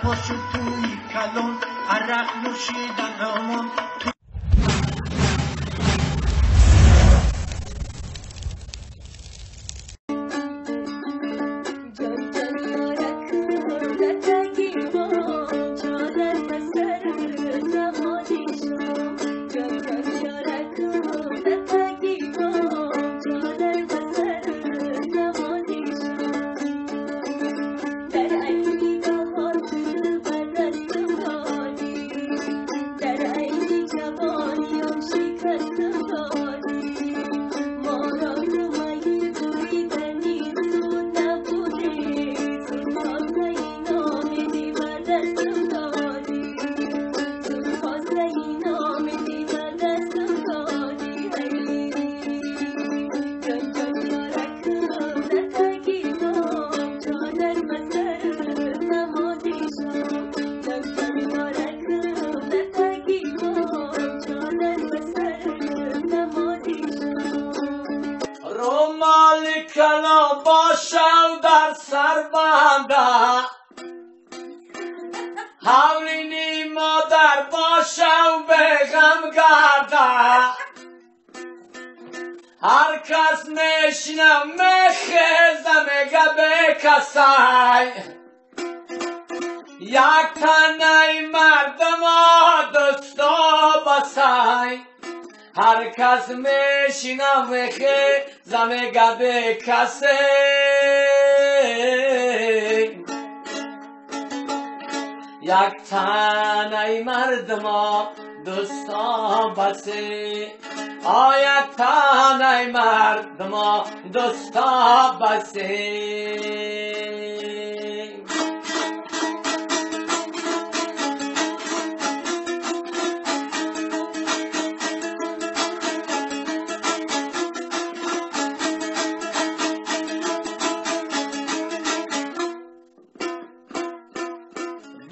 پاشو توی کلون عرق نوشیدن همون کلام باشم در سر بنده حولینی مادر باشم به غم گرده هر کس میشنم میخیزه میگه به کسی یک تنه مردم دوستا بسی هر کس میشینم میخیزه میگه به کسی یک تنه مردم دوستا بسی یک تنه مردم دوستا بسی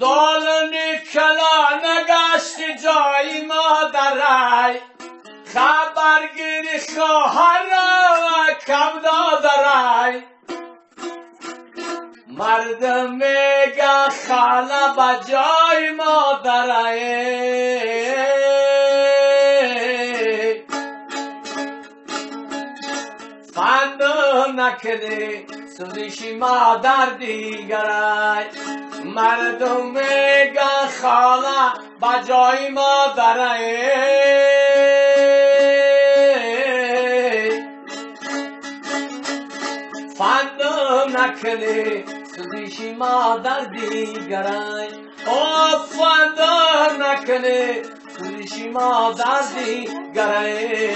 دالنی کلا نگشتی جای مادرای خبرگیری خواهر و کم دادرای مردم میگه خاله با جای مادرای فندم نکدی سوزیشی مادر دیگرای مردم میگن خاله با جای مادرای فندم نکنی سوزیشی مادر دیگرای فندم نکنی سوزیشی مادر دیگرای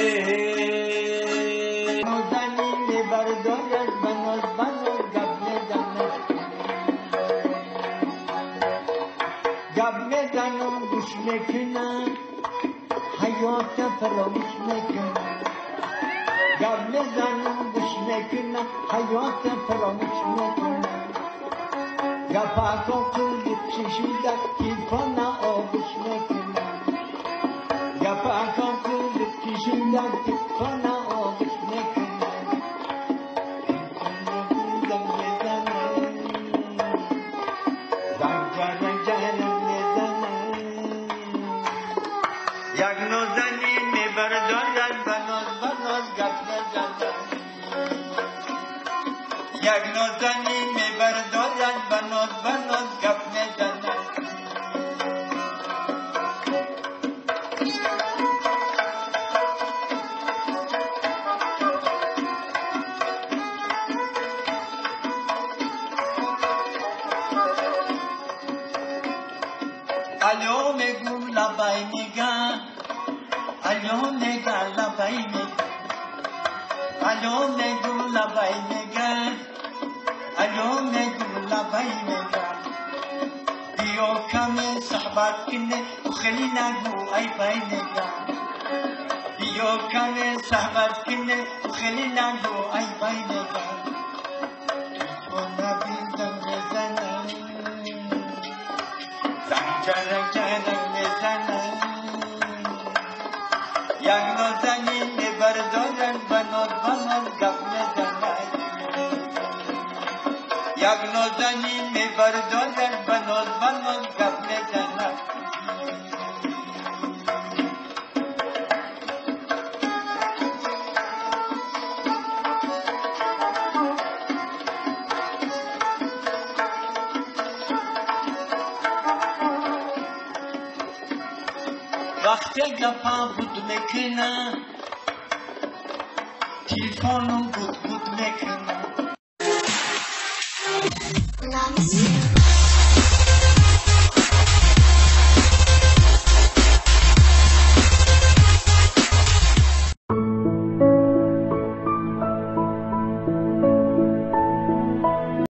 میکنن حیات فراموش میکنن گب میزنن گوش میکنن حیات فراموش میکنن گپاکا کلید کشیدن کیفانا آغوش میکنن گپاکا کلید کشیدن کیفانا آغوش میکنن یک نازنین میبردارد بناز بناز گپ میزنن یک نازنین میبردارد بناز بناز گپ میزنن الو میگو لبای میگن الو میگه لبای میگن الو میگو لبای میگن الو میگو لبای میگن بیو کمی صحبت کنه و خیلی نگو ای بای میگن بیو کمی صحبت کنه و خیلی نگو ای بای میگن تو نبیدم بزنم زنجرک جنم میزنم یک نازنین میبردارن بناز بناز گپ میزنن یک یک نازنین میبردارد بناز گپ میزند. وقتی گپا بود میکنه تلفنم بود میکنه.